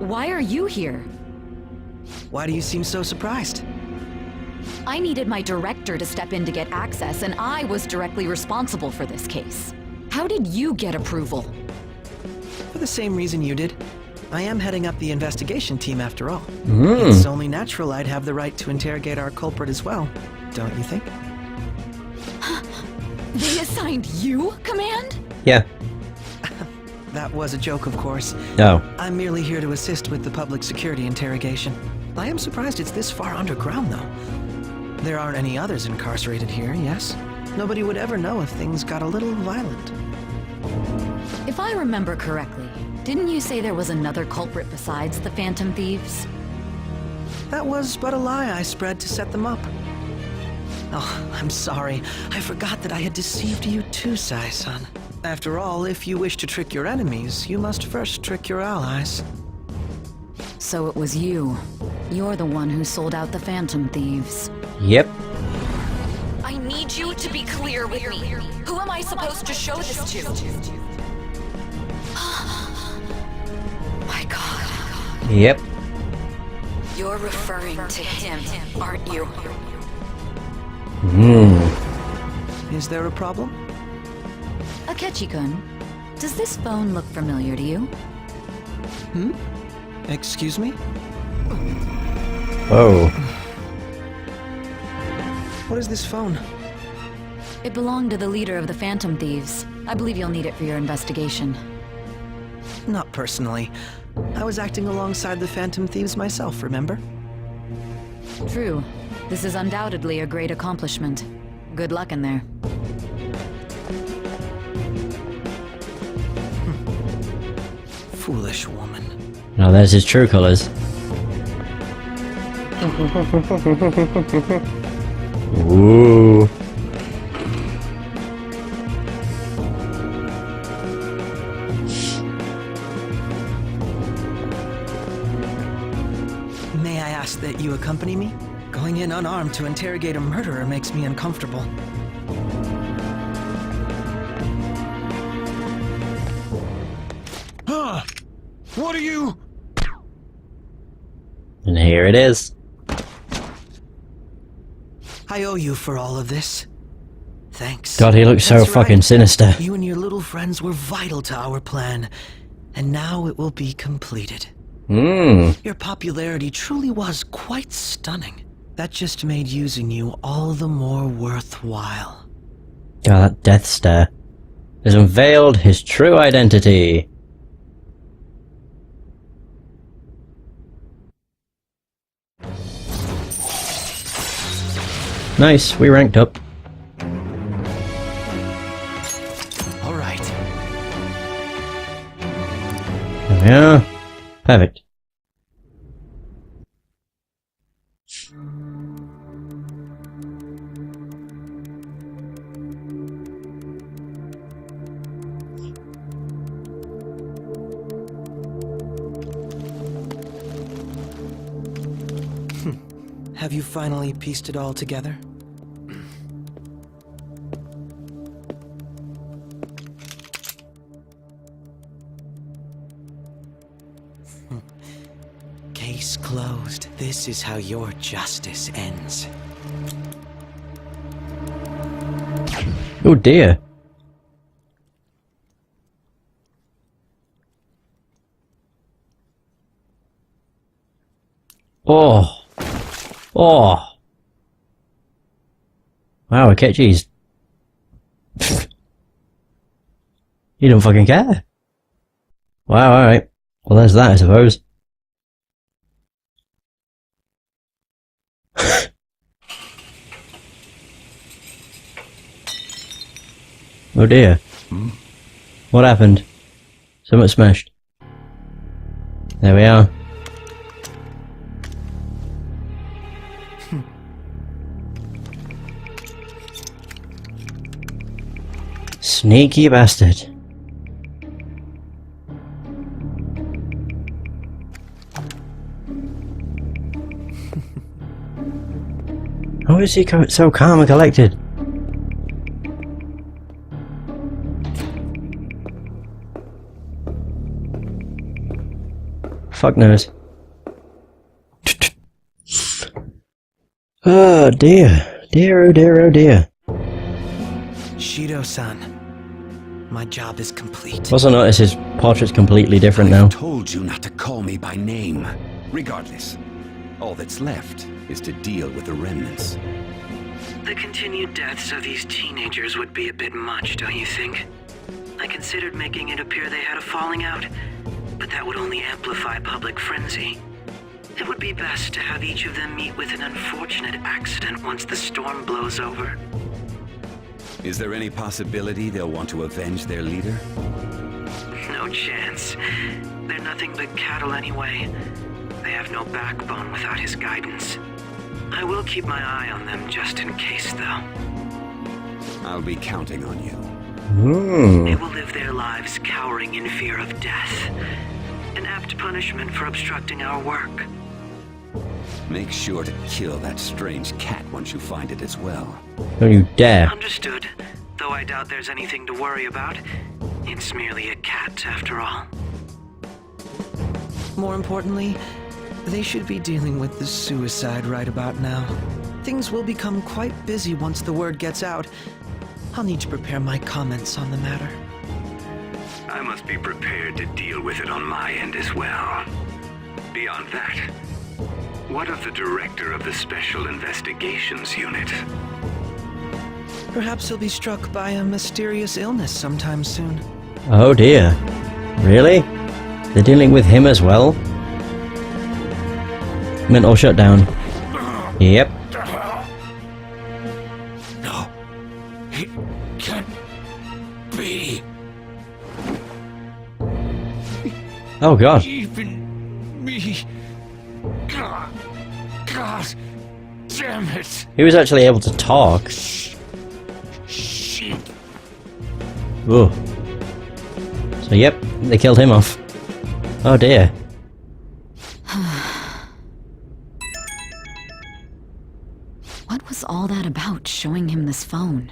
Why are you here? Why do you seem so surprised? I needed my director to step in to get access, and I was directly responsible for this case. How did you get approval? For the same reason you did. I am heading up the investigation team after all. It's only natural I'd have the right to interrogate our culprit as well, don't you think? They assigned you command? Yeah. That was a joke, of course. Oh. I'm merely here to assist with the public security interrogation. I am surprised it's this far underground, though. There aren't any others incarcerated here, yes? Nobody would ever know if things got a little violent. If I remember correctly, didn't you say there was another culprit besides the Phantom Thieves? That was but a lie I spread to set them up. Oh, I'm sorry. I forgot that I had deceived you too, Sai-san. After all, if you wish to trick your enemies, you must first trick your allies. So it was you. You're the one who sold out the Phantom Thieves. Yep. I need you to be clear with me. Who am I supposed to show this to? My God. Yep. You're referring to him, aren't you? Is there a problem? Akechi-kun, does this phone look familiar to you? Excuse me? Oh. What is this phone? It belonged to the leader of the Phantom Thieves. I believe you'll need it for your investigation. Not personally. I was acting alongside the Phantom Thieves myself, remember? True. This is undoubtedly a great accomplishment. Good luck in there. Foolish woman. Now there's his true colors. Ooh. May I ask that you accompany me? Going in unarmed to interrogate a murderer makes me uncomfortable. What are you? And here it is. I owe you for all of this. Thanks. God, he looks so That's fucking right. sinister. You and your little friends were vital to our plan, and now it will be completed. Your popularity truly was quite stunning. That just made using you all the more worthwhile. God, that death stare has unveiled his true identity. Nice, we ranked up. All right. There we are. Perfect. Have you finally pieced it all together? Case closed. This is how your justice ends. Oh dear. Oh. Oh. Wow, Akechi's... You don't fucking care. Wow, alright. Well, there's that, I suppose. Oh dear. What happened? Something smashed. There we are. Sneaky bastard. How is he so calm and collected? Fuck knows. Oh dear. Dear, oh dear, oh dear. Shido-san, my job is complete. Also notice his portrait's completely different I've now. told you not to call me by name. Regardless, all that's left is to deal with the remnants. The continued deaths of these teenagers would be a bit much, don't you think? I considered making it appear they had a falling out, but that would only amplify public frenzy. It would be best to have each of them meet with an unfortunate accident once the storm blows over. Is there any possibility they'll want to avenge their leader? No chance. They're nothing but cattle anyway. They have no backbone without his guidance. I will keep my eye on them just in case, though. I'll be counting on you. They will live their lives cowering in fear of death. An apt punishment for obstructing our work. Make sure to kill that strange cat once you find it as well. Don't you dare. Understood. Though I doubt there's anything to worry about. It's merely a cat, after all. More importantly, they should be dealing with the suicide right about now. Things will become quite busy once the word gets out. I'll need to prepare my comments on the matter. I must be prepared to deal with it on my end as well. Beyond that, what of the director of the Special Investigations Unit? Perhaps he'll be struck by a mysterious illness sometime soon. Oh dear. Really? They're dealing with him as well? Mental shutdown. Yep. No, it can't be. Oh god. Even me. God damn it. He was actually able to talk. Shit. Whoa. So yep, they killed him off. Oh dear. What was all that about, showing him this phone?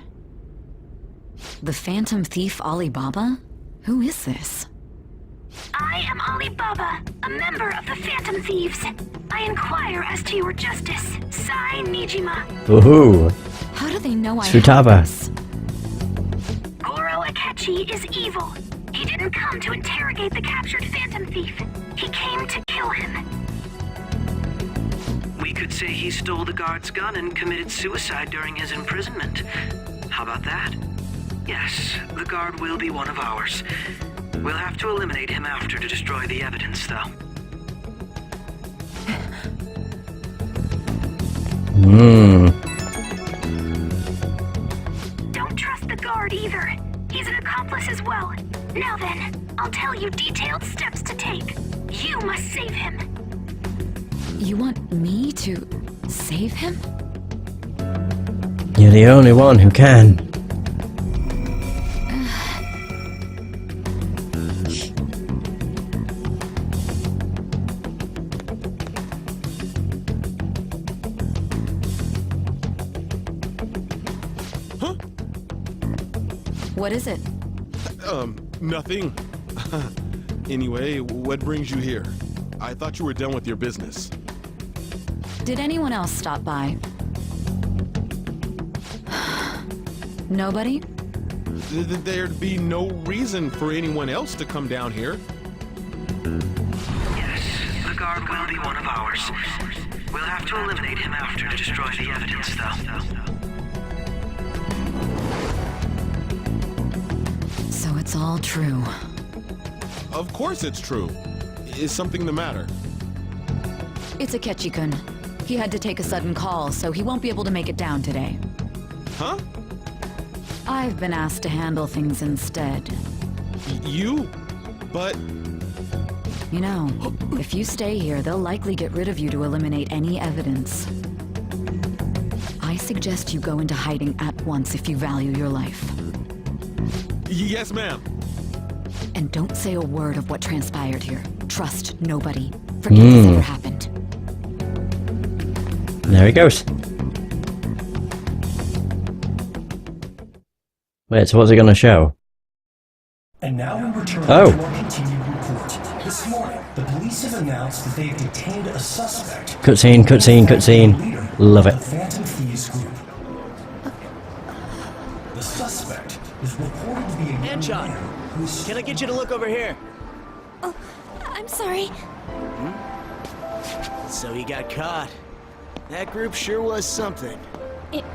The Phantom Thief Alibaba? Who is this? I am Alibaba, a member of the Phantom Thieves. I inquire as to your justice. Sai Nijima. Woohoo. How do they know I Futaba. have this? Goro Akechi is evil. He didn't come to interrogate the captured Phantom Thief. He came to kill him. We could say he stole the guard's gun and committed suicide during his imprisonment. How about that? Yes, the guard will be one of ours. We'll have to eliminate him after to destroy the evidence, though. Don't trust the guard either. He's an accomplice as well. Now then, I'll tell you detailed steps to take. You must save him. You want me to save him? You're the only one who can. What is it? Nothing. Anyway, what brings you here? I thought you were done with your business. Did anyone else stop by? Nobody? There'd be no reason for anyone else to come down here. Yes, the guard will be one of ours. We'll have to eliminate him after to destroy the evidence, though. So it's all true. Of course it's true. Is something the matter? It's Akechi-kun. He had to take a sudden call, so he won't be able to make it down today. Huh? I've been asked to handle things instead. You? But... You know, if you stay here, they'll likely get rid of you to eliminate any evidence. I suggest you go into hiding at once if you value your life. Yes, ma'am. And don't say a word of what transpired here. Trust nobody. Forget this ever happened. There he goes. Wait, so what's it gonna show? And now we return Oh. to our continued report. This morning, the police have announced that they've detained a suspect. Cutscene, cutscene, cutscene. Love The it. Phantom Thieves group. The suspect is reported to be a young John, man who's... can I get you to look over here? Oh, I'm sorry. So he got caught. That group sure was something.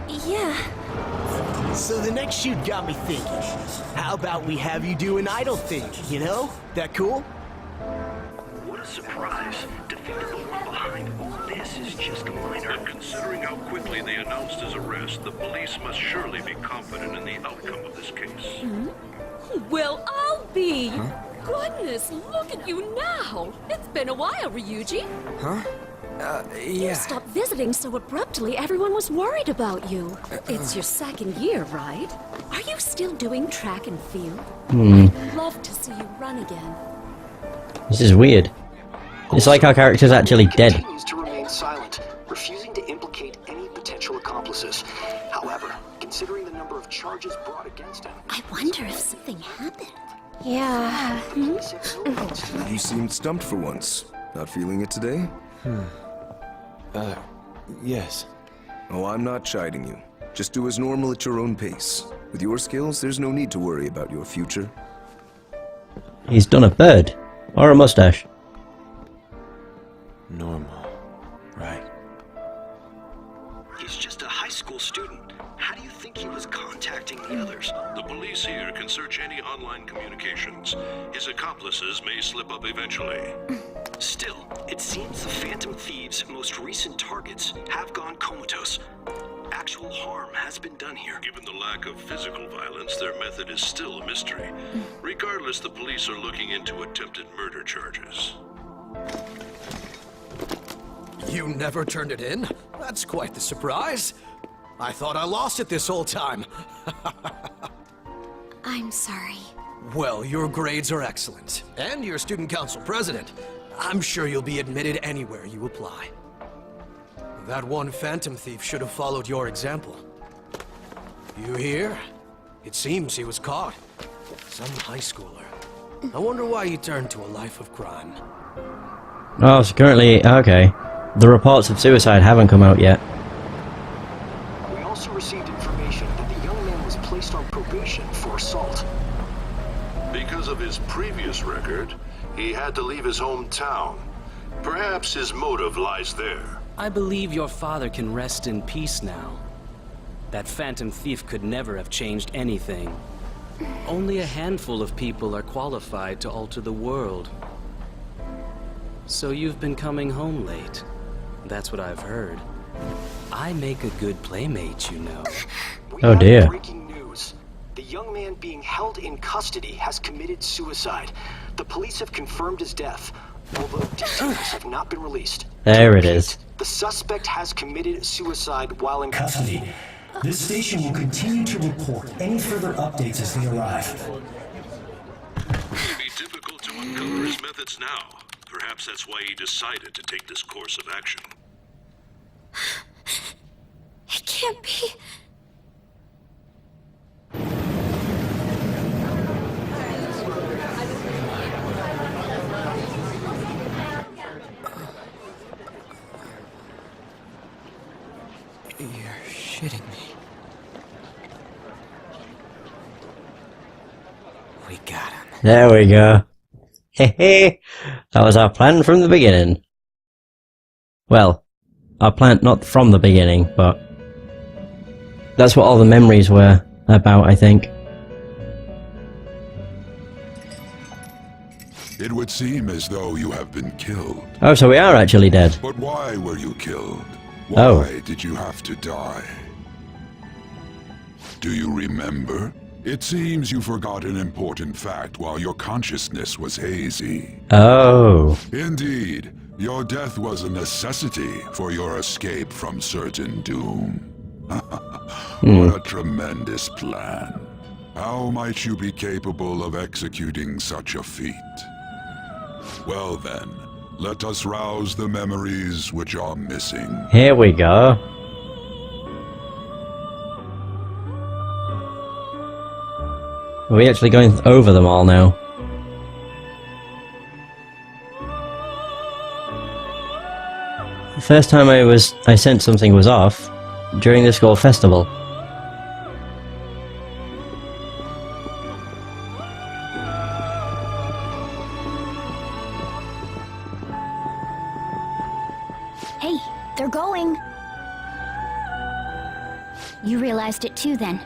Yeah. So the next shoot got me thinking. How about we have you do an idol thing, you know? That cool? What a surprise. Defeated the one behind all this is just a minor. But considering how quickly they announced his arrest, the police must surely be confident in the outcome of this case. Well, I'll be. Goodness, look at you now. It's been a while, Ryuji. Yeah. Stopped visiting so abruptly, everyone was worried about you. It's your second year, right? Are you still doing track and field? I'd love to see you run again. This is weird. It's like our character's actually dead. Continues to remain silent, refusing to implicate any potential accomplices. However, considering the number of charges brought against him, I wonder if something happened. Yeah. You seemed stumped for once. Not feeling it today? yes. Oh, I'm not chiding you. Just do as normal at your own pace. With your skills, there's no need to worry about your future. He's done a bird. Or a mustache. Normal, right? He's just a high school student. How do you think he was contacting the others? The police here can search any online communications. His accomplices may slip up eventually. Still, it seems the Phantom Thieves' most recent targets have gone comatose. Actual harm has been done here. Given the lack of physical violence, their method is still a mystery. Regardless, the police are looking into attempted murder charges. You never turned it in? That's quite the surprise. I thought I lost it this whole time. I'm sorry. Well, your grades are excellent. And you're student council president. I'm sure you'll be admitted anywhere you apply. That one Phantom Thief should have followed your example. You hear? It seems he was caught. Some high schooler. I wonder why he turned to a life of crime. Oh, so currently, okay. The reports of suicide haven't come out yet. We also received information that the young man was placed on probation for assault. Because of his previous record, he had to leave his hometown. Perhaps his motive lies there. I believe your father can rest in peace now. That Phantom Thief could never have changed anything. Only a handful of people are qualified to alter the world. So you've been coming home late. That's what I've heard. I make a good playmate, you know. Oh dear. Breaking news. The young man being held in custody has committed suicide. The police have confirmed his death, although details have not been released. There it is. The suspect has committed suicide while in Custody. This station will continue to report any further updates as they arrive. It would be difficult to uncover his methods now. Perhaps that's why he decided to take this course of action. It can't be. You're shitting me. We got him. There we go. Hehe. That was our plan from the beginning. Well, our plan not from the beginning, but that's what all the memories were about, I think. It would seem as though you have been killed. Oh, so we are actually dead. But why were you killed? Oh. Why did you have to die? Do you remember? It seems you forgot an important fact while your consciousness was hazy. Oh. Indeed, your death was a necessity for your escape from certain doom. What a tremendous plan. How might you be capable of executing such a feat? Well then, let us rouse the memories which are missing. Here we go. Are we actually going over them all now? The first time I sensed something was off during the school festival. Hey, they're going. You realized it too, then.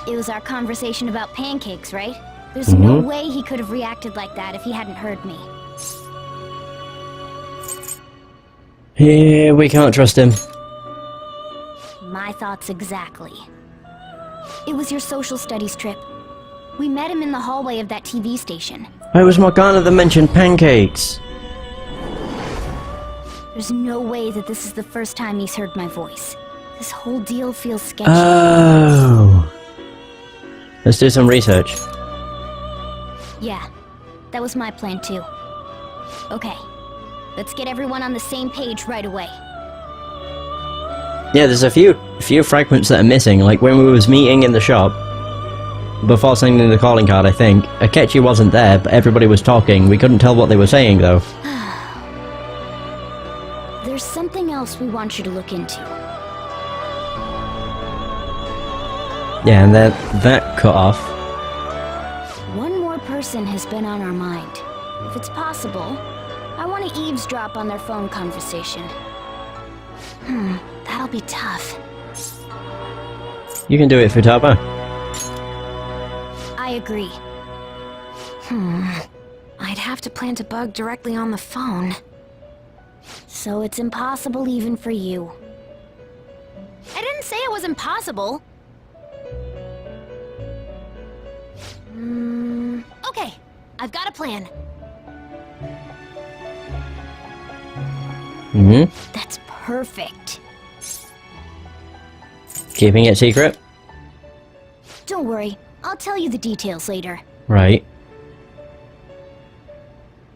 It was our conversation about pancakes, right? There's no way he could have reacted like that if he hadn't heard me. Yeah, we can't trust him. My thoughts exactly. It was your social studies trip. We met him in the hallway of that TV station. It was Morgana that mentioned pancakes. There's no way that this is the first time he's heard my voice. This whole deal feels sketchy. Oh. Let's do some research. Yeah, that was my plan too. Okay, let's get everyone on the same page right away. Yeah, there's a few fragments that are missing, like when we was meeting in the shop, before sending the calling card, I think. Akechi wasn't there, but everybody was talking. We couldn't tell what they were saying, though. There's something else we want you to look into. Yeah, and that cut off. One more person has been on our mind. If it's possible, I want to eavesdrop on their phone conversation. That'll be tough. You can do it, Futaba. I agree. I'd have to plant a bug directly on the phone. So it's impossible even for you. I didn't say it was impossible. Okay, I've got a plan. That's perfect. Keeping it secret? Don't worry, I'll tell you the details later. Right.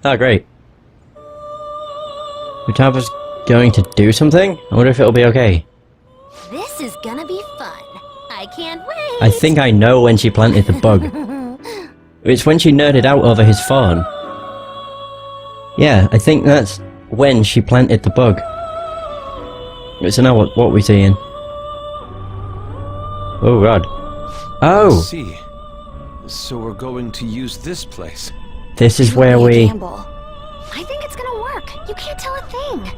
Oh, great. Futaba's going to do something? I wonder if it'll be okay. This is gonna be fun. I can't wait. I think I know when she planted the bug. It's when she nerded out over his phone. Yeah, I think that's when she planted the bug. So now what are we seeing? Oh god. Oh! I see. So we're going to use this place. This is where we... Gamble. I think it's gonna work. You can't tell a thing.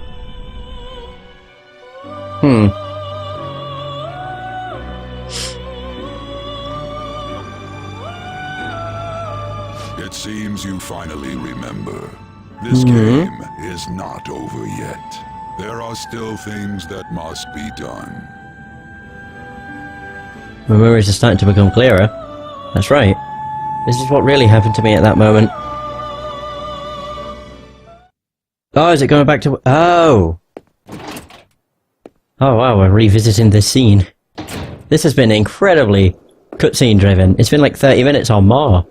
It seems you finally remember. This game is not over yet. There are still things that must be done. My memories are starting to become clearer. That's right. This is what really happened to me at that moment. Oh, is it going back to... Oh! Oh wow, we're revisiting this scene. This has been incredibly cutscene driven. It's been like 30 minutes or more.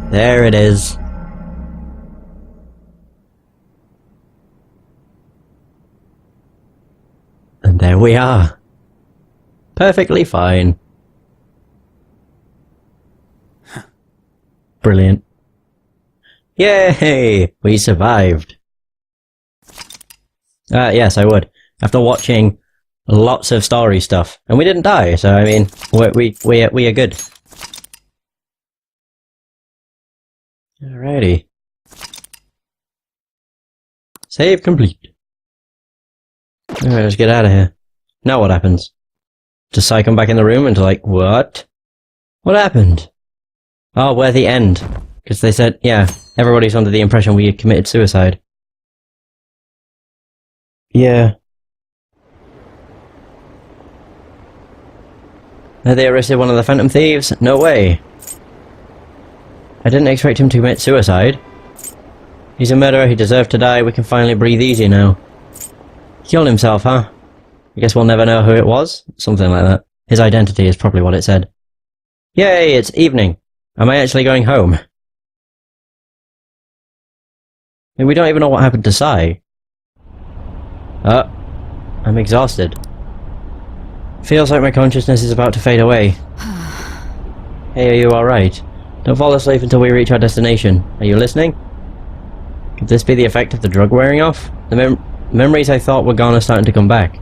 There it is. And there we are. Perfectly fine. Brilliant. Yay! We survived. Yes, I would. After watching lots of story stuff. And we didn't die, so I mean, we are good. Alrighty. Save complete. Alright, let's get out of here. Now what happens? Does Sai come back in the room and like, what? What happened? Oh, we're the end. Because they said, yeah, everybody's under the impression we had committed suicide. Yeah. Have they arrested one of the Phantom Thieves? No way. I didn't expect him to commit suicide. He's a murderer, he deserved to die, we can finally breathe easy now. Killed himself, huh? I guess we'll never know who it was? Something like that. His identity is probably what it said. Yay, it's evening. Am I actually going home? I mean, we don't even know what happened to Sai. I'm exhausted. Feels like my consciousness is about to fade away. Hey, are you alright? Don't fall asleep until we reach our destination. Are you listening? Could this be the effect of the drug wearing off? The memories I thought were gone are starting to come back.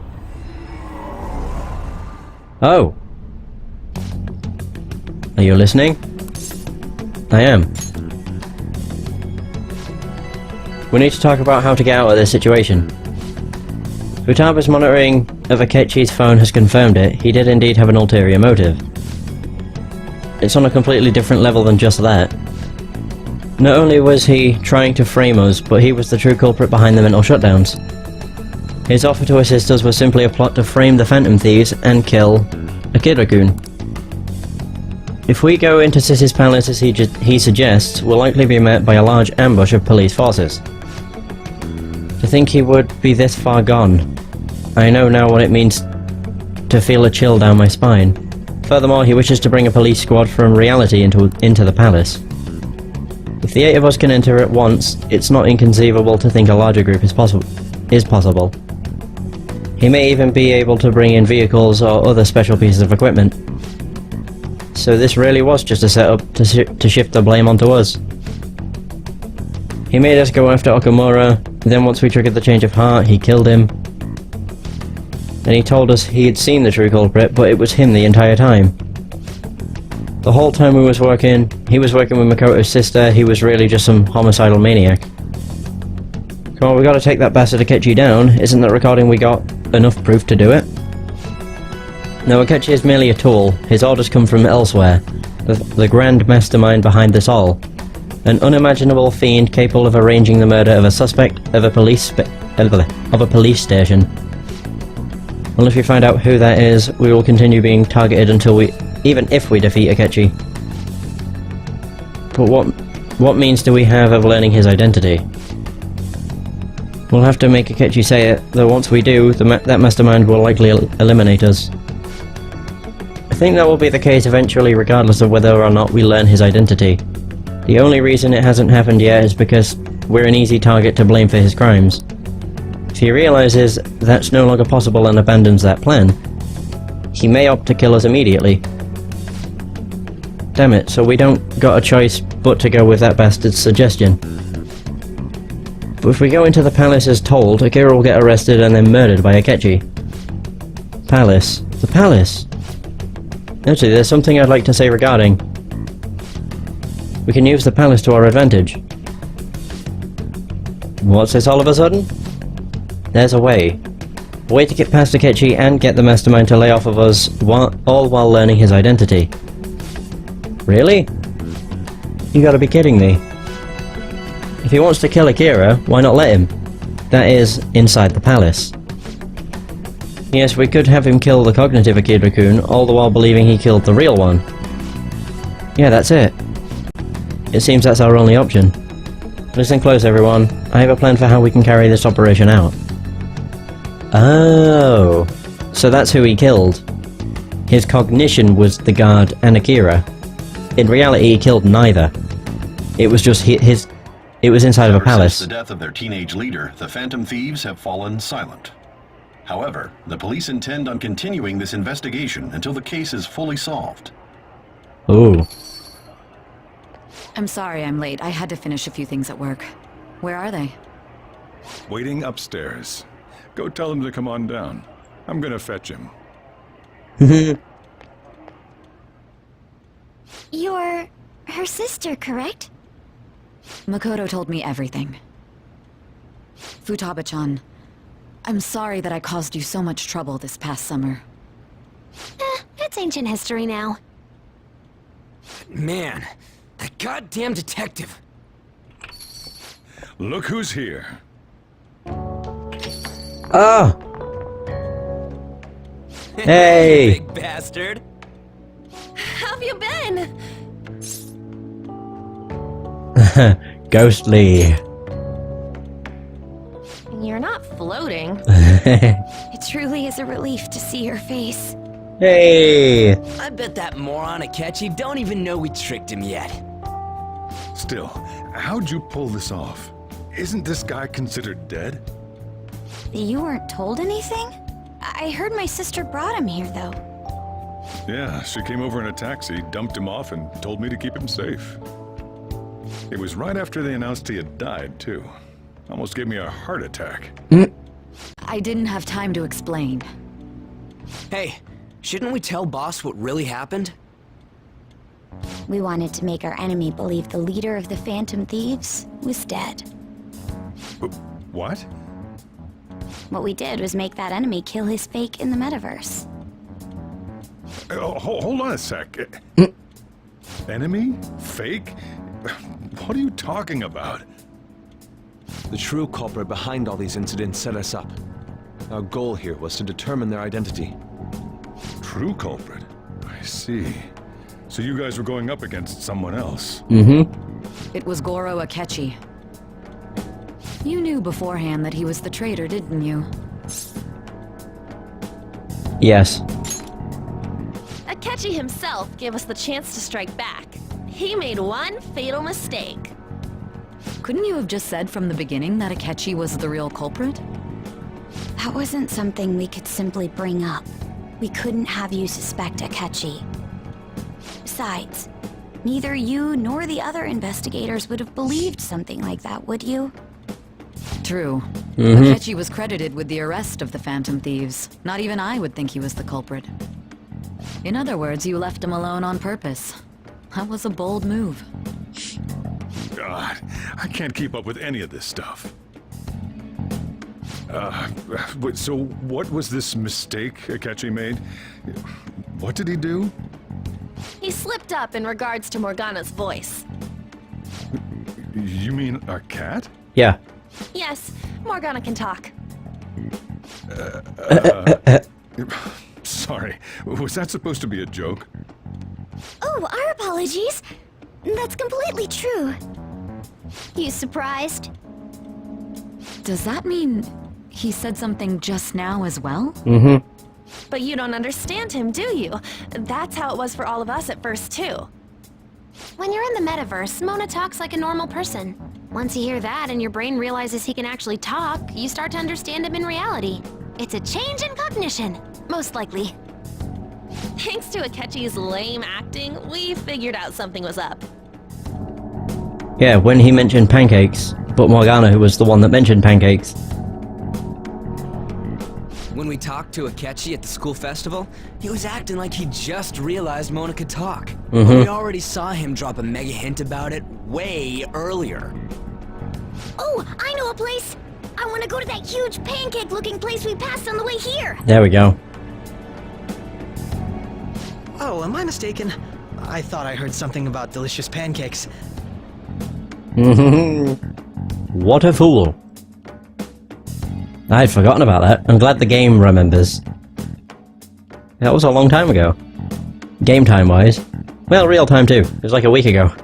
Oh! Are you listening? I am. We need to talk about how to get out of this situation. Futaba's monitoring of Akechi's phone has confirmed it. He did indeed have an ulterior motive. It's on a completely different level than just that. Not only was he trying to frame us, but he was the true culprit behind the mental shutdowns. His offer to assist us was simply a plot to frame the Phantom Thieves and kill Akira-kun. If we go into Sis's palace as he suggests, we'll likely be met by a large ambush of police forces. To think he would be this far gone. I know now what it means to feel a chill down my spine. Furthermore, he wishes to bring a police squad from reality into the palace. If the 8 of us can enter at once, it's not inconceivable to think a larger group is possible. He may even be able to bring in vehicles or other special pieces of equipment. So this really was just a setup to shift the blame onto us. He made us go after Okamura, then once we triggered the change of heart, he killed him. And he told us he had seen the true culprit, but it was him the entire time. The whole time he was working with Makoto's sister, he was really just some homicidal maniac. Come on, we gotta take that bastard Akechi down. Isn't that recording we got enough proof to do it? No, Akechi is merely a tool. His orders come from elsewhere. The grand mastermind behind this all. An unimaginable fiend capable of arranging the murder of a suspect of a police station. Well, if we find out who that is, we will continue being targeted even if we defeat Akechi. But what means do we have of learning his identity? We'll have to make Akechi say it, though once we do, that mastermind will likely eliminate us. I think that will be the case eventually, regardless of whether or not we learn his identity. The only reason it hasn't happened yet is because we're an easy target to blame for his crimes. If he realizes that's no longer possible and abandons that plan, he may opt to kill us immediately. Damn it, so we don't got a choice but to go with that bastard's suggestion. But if we go into the palace as told, Akira will get arrested and then murdered by Akechi. Palace. The palace! Actually, there's something I'd like to say regarding. We can use the palace to our advantage. What's this all of a sudden? There's a way. A way to get past Akechi and get the mastermind to lay off of us, all while learning his identity. Really? You gotta be kidding me. If he wants to kill Akira, why not let him? That is, inside the palace. Yes, we could have him kill the cognitive Akira-kun, all the while believing he killed the real one. Yeah, that's it. It seems that's our only option. Listen close, everyone. I have a plan for how we can carry this operation out. Oh, so that's who he killed. His cognition was the guard and Akira. In reality, he killed neither. It was just it was inside of a palace. Since the death of their teenage leader, the Phantom Thieves have fallen silent. However, the police intend on continuing this investigation until the case is fully solved. Ooh. I'm sorry I'm late. I had to finish a few things at work. Where are they? Waiting upstairs. Go tell him to come on down. I'm gonna fetch him. You're her sister, correct? Makoto told me everything. Futaba-chan, I'm sorry that I caused you so much trouble this past summer. That's ancient history now. Man, that goddamn detective. Look who's here. Ah! Hey! Big bastard. How have you been? Ghostly. You're not floating. It truly is a relief to see your face. Hey! I bet that moron Akechi don't even know we tricked him yet. Still, how'd you pull this off? Isn't this guy considered dead? You weren't told anything? I heard my sister brought him here, though. Yeah, she came over in a taxi, dumped him off, and told me to keep him safe. It was right after they announced he had died, too. Almost gave me a heart attack. I didn't have time to explain. Hey, shouldn't we tell Boss what really happened? We wanted to make our enemy believe the leader of the Phantom Thieves was dead. What? What we did was make that enemy kill his fake in the metaverse. Hold on a sec. Enemy? Fake? What are you talking about? The true culprit behind all these incidents set us up. Our goal here was to determine their identity. True culprit? I see. So you guys were going up against someone else? It was Goro Akechi. You knew beforehand that he was the traitor, didn't you? Yes. Akechi himself gave us the chance to strike back. He made one fatal mistake. Couldn't you have just said from the beginning that Akechi was the real culprit? That wasn't something we could simply bring up. We couldn't have you suspect Akechi. Besides, neither you nor the other investigators would have believed something like that, would you? True. Akechi was credited with the arrest of the Phantom Thieves. Not even I would think he was the culprit. In other words, you left him alone on purpose. That was a bold move. God, I can't keep up with any of this stuff. So what was this mistake Akechi made? What did he do? He slipped up in regards to Morgana's voice. You mean a cat? Yeah. Yes, Morgana can talk. Sorry, was that supposed to be a joke? Oh, our apologies. That's completely true. You surprised? Does that mean he said something just now as well? But you don't understand him, do you? That's how it was for all of us at first, too. When you're in the metaverse, Mona talks like a normal person. Once you hear that and your brain realizes he can actually talk, you start to understand him in reality. It's a change in cognition, most likely. Thanks to Akechi's lame acting, we figured out something was up. Yeah, when he mentioned pancakes, but Morgana, who was the one that mentioned pancakes. When we talked to Akechi at the school festival, he was acting like he just realized Mona could talk. But we already saw him drop a mega hint about it way earlier. Oh, I know a place! I want to go to that huge pancake-looking place we passed on the way here! There we go. Oh, am I mistaken? I thought I heard something about delicious pancakes. What a fool. I'd forgotten about that. I'm glad the game remembers. That was a long time ago. Game time-wise. Well, real time too. It was like a week ago.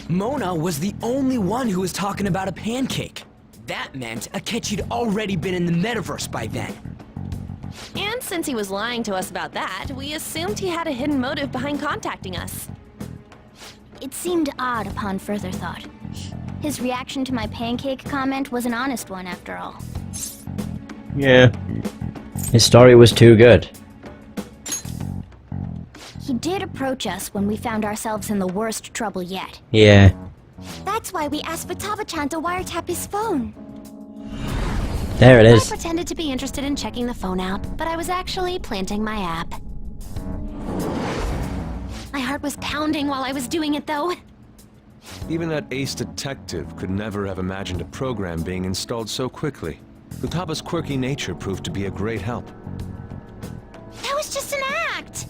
Mona was the only one who was talking about a pancake. That meant Akechi'd already been in the metaverse by then. And since he was lying to us about that, we assumed he had a hidden motive behind contacting us. It seemed odd upon further thought. His reaction to my pancake comment was an honest one, after all. Yeah. His story was too good. He did approach us when we found ourselves in the worst trouble yet. Yeah. That's why we asked Futaba-chan to wiretap his phone. There it is. I pretended to be interested in checking the phone out, but I was actually planting my app. My heart was pounding while I was doing it, though. Even that ace detective could never have imagined a program being installed so quickly. Futaba's quirky nature proved to be a great help. That was just an act!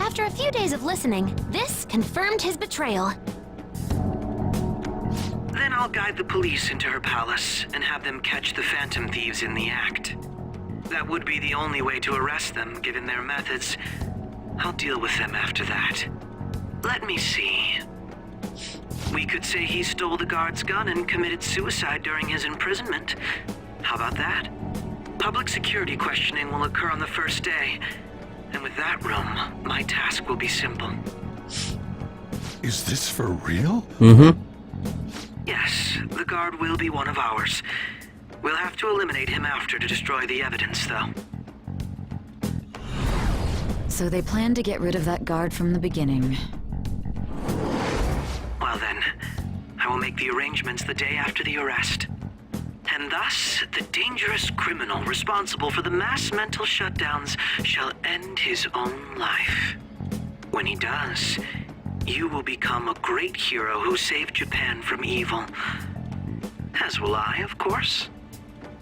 After a few days of listening, this confirmed his betrayal. Then I'll guide the police into her palace and have them catch the Phantom Thieves in the act. That would be the only way to arrest them, given their methods. I'll deal with them after that. Let me see. We could say he stole the guard's gun and committed suicide during his imprisonment. How about that? Public security questioning will occur on the first day. And with that room, my task will be simple. Is this for real? Yes, the guard will be one of ours. We'll have to eliminate him after to destroy the evidence, though. So they planned to get rid of that guard from the beginning. Well then, I will make the arrangements the day after the arrest. And thus, the dangerous criminal responsible for the mass mental shutdowns shall end his own life. When he does, you will become a great hero who saved Japan from evil. As will I, of course.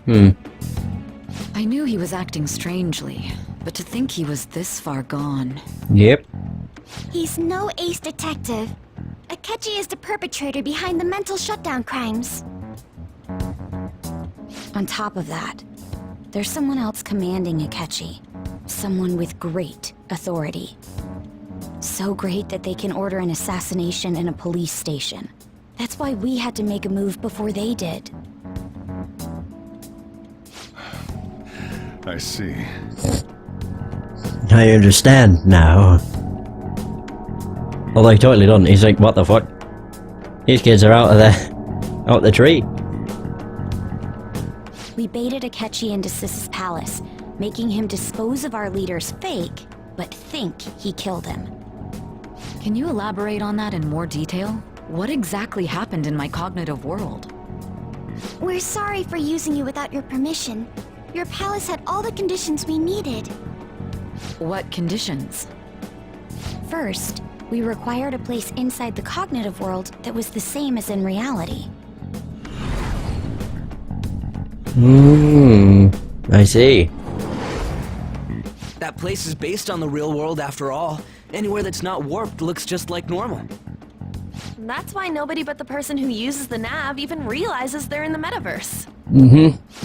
I knew he was acting strangely, but to think he was this far gone. Yep. He's no ace detective. Akechi is the perpetrator behind the mental shutdown crimes. On top of that, there's someone else commanding Akechi. Someone with great authority. So great that they can order an assassination in a police station. That's why we had to make a move before they did. I see. I understand now. Although he totally doesn't. He's like, what the fuck? These kids are out of the tree. We baited Akechi into Sis's palace, making him dispose of our leader's fake, but think he killed him. Can you elaborate on that in more detail? What exactly happened in my cognitive world? We're sorry for using you without your permission. Your palace had all the conditions we needed. What conditions? First, we required a place inside the cognitive world that was the same as in reality. I see. That place is based on the real world after all. Anywhere that's not warped looks just like normal. That's why nobody but the person who uses the nav even realizes they're in the metaverse.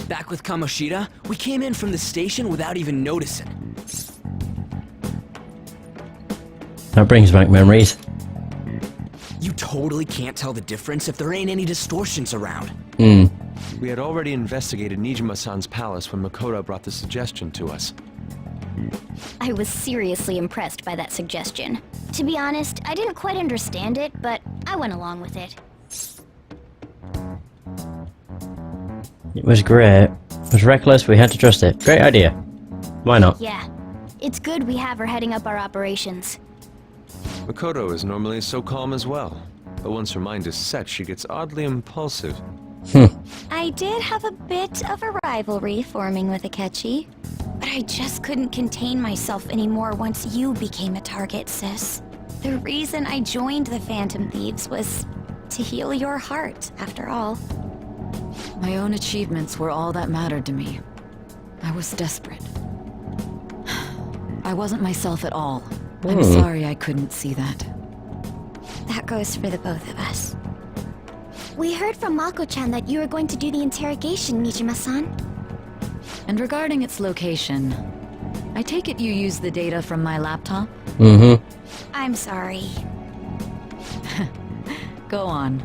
Back with Kamoshida, we came in from the station without even noticing. That brings back memories. You totally can't tell the difference if there ain't any distortions around. We had already investigated Nijima-san's palace when Makoto brought the suggestion to us. I was seriously impressed by that suggestion. To be honest, I didn't quite understand it, but I went along with it. It was great. It was reckless, we had to trust it. Great idea. Why not? Yeah. It's good we have her heading up our operations. Makoto is normally so calm as well, but once her mind is set, she gets oddly impulsive. I did have a bit of a rivalry forming with Akechi, but I just couldn't contain myself anymore once you became a target, sis. The reason I joined the Phantom Thieves was to heal your heart, after all. My own achievements were all that mattered to me. I was desperate. I wasn't myself at all. I'm sorry I couldn't see that. That goes for the both of us. We heard from Mako-chan that you were going to do the interrogation, Nijima-san. And regarding its location, I take it you used the data from my laptop? I'm sorry. Go on.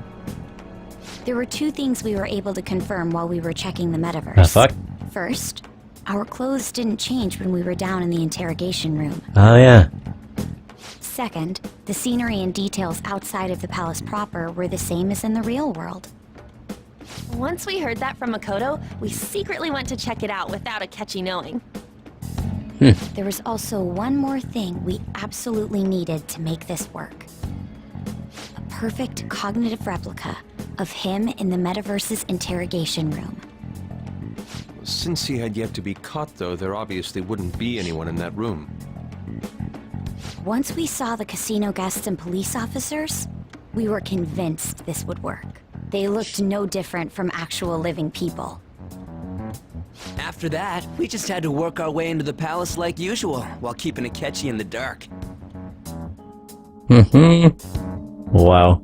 There were two things we were able to confirm while we were checking the metaverse. The fuck? First, our clothes didn't change when we were down in the interrogation room. Oh yeah. Second, the scenery and details outside of the palace proper were the same as in the real world. Once we heard that from Makoto, we secretly went to check it out without Akechi knowing. There was also one more thing we absolutely needed to make this work. A perfect cognitive replica of him in the metaverse's interrogation room. Since he had yet to be caught, though, there obviously wouldn't be anyone in that room. Once we saw the casino guests and police officers, we were convinced this would work. They looked no different from actual living people. After that, we just had to work our way into the palace like usual, while keeping Akechi in the dark. Wow.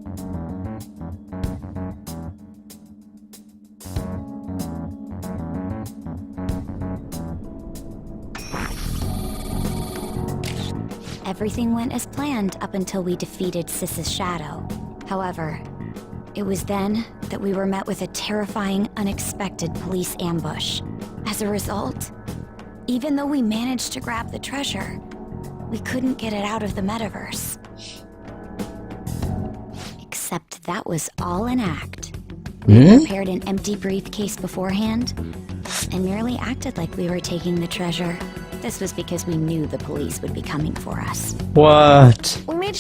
Everything went as planned up until we defeated Sis's shadow. However, it was then that we were met with a terrifying, unexpected police ambush. As a result, even though we managed to grab the treasure, we couldn't get it out of the metaverse. Except that was all an act. We prepared an empty briefcase beforehand and merely acted like we were taking the treasure. This was because we knew the police would be coming for us. What? We made